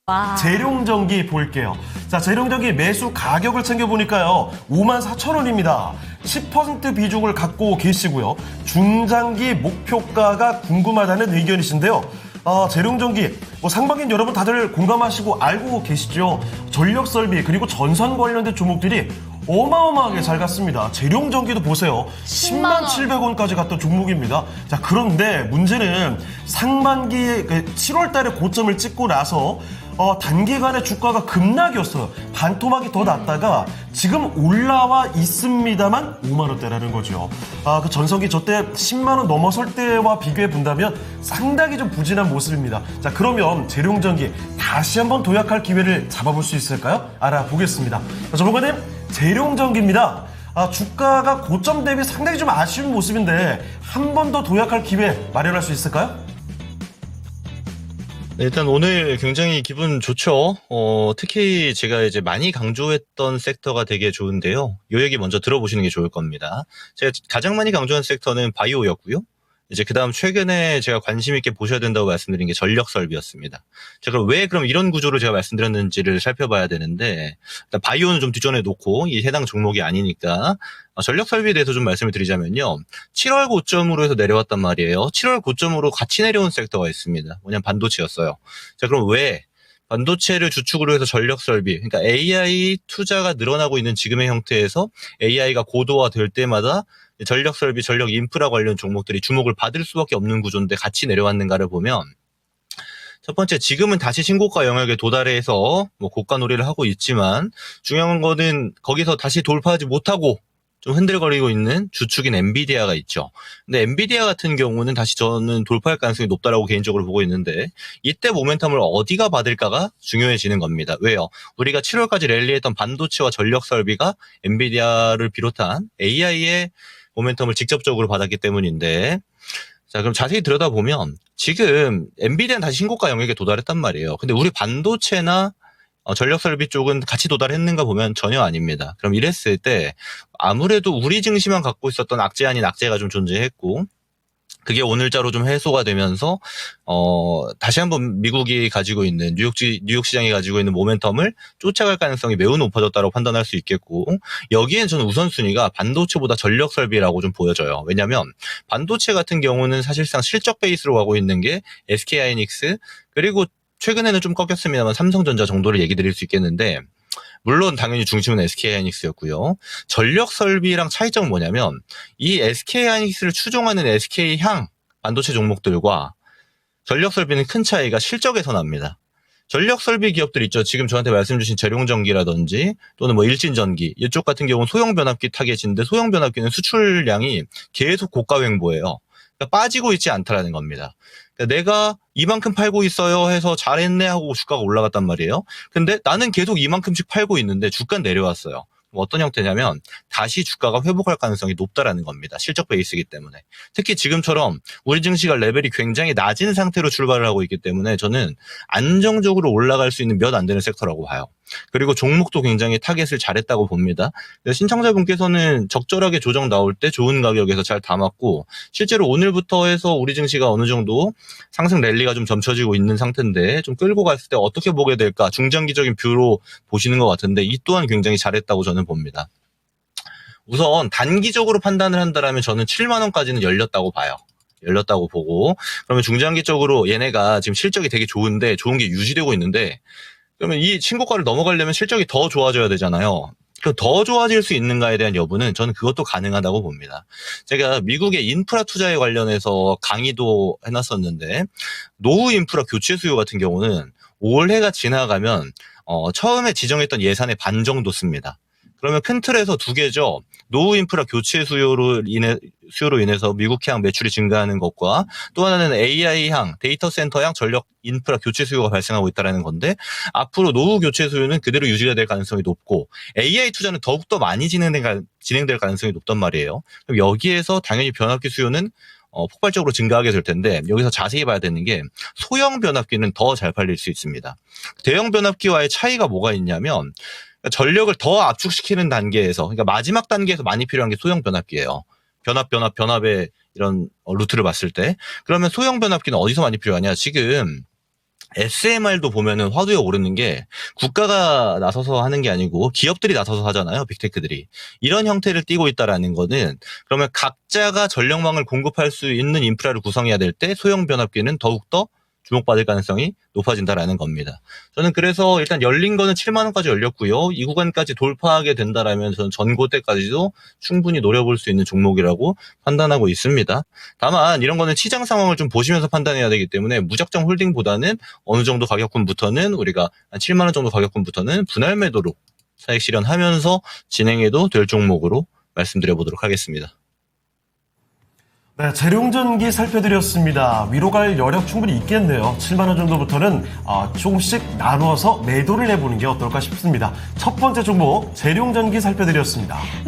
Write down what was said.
와. 재룡전기 볼게요. 자, 재룡전기 매수 가격을 챙겨보니까요. 54,000원입니다. 10% 비중을 갖고 계시고요. 중장기 목표가가 궁금하다는 의견이신데요. 재룡전기, 상반기는 여러분 다들 공감하시고 알고 계시죠? 전력설비 그리고 전선 관련된 종목들이 어마어마하게 잘 갔습니다. 재룡전기도 보세요. 10만 700원까지 갔던 종목입니다. 자, 그런데 문제는 상반기 7월 달에 고점을 찍고 나서 단기간에 주가가 급락이었어요. 반토막이 더 났다가 지금 올라와 있습니다만 5만 원대라는 거죠. 그 전성기 저때 10만 원 넘어설 때와 비교해 본다면 상당히 좀 부진한 모습입니다. 자, 그러면 재룡전기 다시 한번 도약할 기회를 잡아볼 수 있을까요? 알아보겠습니다. 자, 전문가님, 재룡전기입니다. 주가가 고점 대비 상당히 좀 아쉬운 모습인데 한 번 더 도약할 기회 마련할 수 있을까요? 네, 일단 오늘 굉장히 기분 좋죠. 특히 제가 이제 많이 강조했던 섹터가 되게 좋은데요. 이 얘기 먼저 들어보시는 게 좋을 겁니다. 제가 가장 많이 강조한 섹터는 바이오였고요. 이제 그다음 최근에 제가 관심 있게 보셔야 된다고 말씀드린 게 전력 설비였습니다. 제가 왜 그럼 이런 구조를 제가 말씀드렸는지를 살펴봐야 되는데, 일단 바이오는 좀 뒷전에 놓고 이 해당 종목이 아니니까 전력 설비에 대해서 좀 말씀을 드리자면요. 7월 고점으로 해서 내려왔단 말이에요. 7월 고점으로 같이 내려온 섹터가 있습니다. 뭐냐면 반도체였어요. 자, 그럼 왜 반도체를 주축으로 해서 전력 설비, 그러니까 AI 투자가 늘어나고 있는 지금의 형태에서 AI가 고도화될 때마다 전력 설비, 전력 인프라 관련 종목들이 주목을 받을 수밖에 없는 구조인데 같이 내려왔는가를 보면, 첫 번째, 지금은 다시 신고가 영역에 도달해서 고가 놀이를 하고 있지만 중요한 거는 거기서 다시 돌파하지 못하고 좀 흔들거리고 있는 주축인 엔비디아가 있죠. 근데 엔비디아 같은 경우는 다시 저는 돌파할 가능성이 높다라고 개인적으로 보고 있는데, 이때 모멘텀을 어디가 받을까가 중요해지는 겁니다. 왜요? 우리가 7월까지 랠리했던 반도체와 전력 설비가 엔비디아를 비롯한 AI의 모멘텀을 직접적으로 받았기 때문인데, 자, 그럼 자세히 들여다보면 지금 엔비디아는 다시 신고가 영역에 도달했단 말이에요. 근데 우리 반도체나 전력 설비 쪽은 같이 도달했는가 보면 전혀 아닙니다. 그럼 이랬을 때 아무래도 우리 증시만 갖고 있었던 악재 아닌 악재가 좀 존재했고, 그게 오늘자로 좀 해소가 되면서 다시 한번 미국이 가지고 있는 뉴욕 시장이 가지고 있는 모멘텀을 쫓아갈 가능성이 매우 높아졌다고 판단할 수 있겠고, 여기엔 저는 우선순위가 반도체보다 전력 설비라고 좀 보여져요. 왜냐하면 반도체 같은 경우는 사실상 실적 베이스로 가고 있는 게 SK 하이닉스, 그리고 최근에는 좀 꺾였습니다만 삼성전자 정도를 얘기 드릴 수 있겠는데, 물론 당연히 중심은 SK 하이닉스였고요. 전력 설비랑 차이점은 뭐냐면 이 SK 하이닉스를 추종하는 SK향 반도체 종목들과 전력 설비는 큰 차이가 실적에서 납니다. 전력 설비 기업들 있죠. 지금 저한테 말씀 주신 재룡전기라든지 또는 일진전기, 이쪽 같은 경우는 소형 변압기 타겟인데 소형 변압기는 수출량이 계속 고가 횡보예요. 그러니까 빠지고 있지 않다라는 겁니다. 그러니까 내가 이만큼 팔고 있어요 해서 잘했네 하고 주가가 올라갔단 말이에요. 근데 나는 계속 이만큼씩 팔고 있는데 주가는 내려왔어요. 어떤 형태냐면 다시 주가가 회복할 가능성이 높다라는 겁니다. 실적 베이스이기 때문에. 특히 지금처럼 우리 증시가 레벨이 굉장히 낮은 상태로 출발을 하고 있기 때문에 저는 안정적으로 올라갈 수 있는 몇 안 되는 섹터라고 봐요. 그리고 종목도 굉장히 타겟을 잘했다고 봅니다. 신청자분께서는 적절하게 조정 나올 때 좋은 가격에서 잘 담았고, 실제로 오늘부터 해서 우리 증시가 어느 정도 상승 랠리가 좀 점쳐지고 있는 상태인데 좀 끌고 갔을 때 어떻게 보게 될까 중장기적인 뷰로 보시는 것 같은데, 이 또한 굉장히 잘했다고 저는 봅니다. 우선 단기적으로 판단을 한다면 저는 7만 원까지는 열렸다고 봐요. 열렸다고 보고, 그러면 중장기적으로 얘네가 지금 실적이 되게 좋은데 좋은 게 유지되고 있는데, 그러면 이 신고가를 넘어가려면 실적이 더 좋아져야 되잖아요. 그 더 좋아질 수 있는가에 대한 여부는 저는 그것도 가능하다고 봅니다. 제가 미국의 인프라 투자에 관련해서 강의도 해놨었는데, 노후 인프라 교체 수요 같은 경우는 올해가 지나가면 처음에 지정했던 예산의 반 정도 씁니다. 그러면 큰 틀에서 두 개죠. 노후 인프라 교체 수요로 인해서 미국향 매출이 증가하는 것과, 또 하나는 AI향 데이터 센터향 전력 인프라 교체 수요가 발생하고 있다는 건데, 앞으로 노후 교체 수요는 그대로 유지가 될 가능성이 높고 AI 투자는 더욱더 많이 진행될 가능성이 높단 말이에요. 그럼 여기에서 당연히 변압기 수요는 폭발적으로 증가하게 될 텐데, 여기서 자세히 봐야 되는 게 소형 변압기는 더 잘 팔릴 수 있습니다. 대형 변압기와의 차이가 뭐가 있냐면, 전력을 더 압축시키는 단계에서, 그러니까 마지막 단계에서 많이 필요한 게 소형 변압기예요. 변압의 이런 루트를 봤을 때. 그러면 소형 변압기는 어디서 많이 필요하냐? 지금 SMR도 보면은 화두에 오르는 게 국가가 나서서 하는 게 아니고 기업들이 나서서 하잖아요. 빅테크들이. 이런 형태를 띠고 있다라는 거는 그러면 각자가 전력망을 공급할 수 있는 인프라를 구성해야 될 때 소형 변압기는 더욱더 주목받을 가능성이 높아진다라는 겁니다. 저는 그래서 일단 열린 거는 7만 원까지 열렸고요. 이 구간까지 돌파하게 된다라면 저는 전고 때까지도 충분히 노려볼 수 있는 종목이라고 판단하고 있습니다. 다만 이런 거는 시장 상황을 좀 보시면서 판단해야 되기 때문에 무작정 홀딩보다는 어느 정도 가격군부터는 우리가 한 7만 원 정도 가격군부터는 분할 매도로 차익 실현하면서 진행해도 될 종목으로 말씀드려 보도록 하겠습니다. 네, 재룡전기 살펴드렸습니다. 위로 갈 여력 충분히 있겠네요. 7만 원 정도부터는 조금씩 나누어서 매도를 해보는 게 어떨까 싶습니다. 첫 번째 종목 재룡전기 살펴드렸습니다. 네.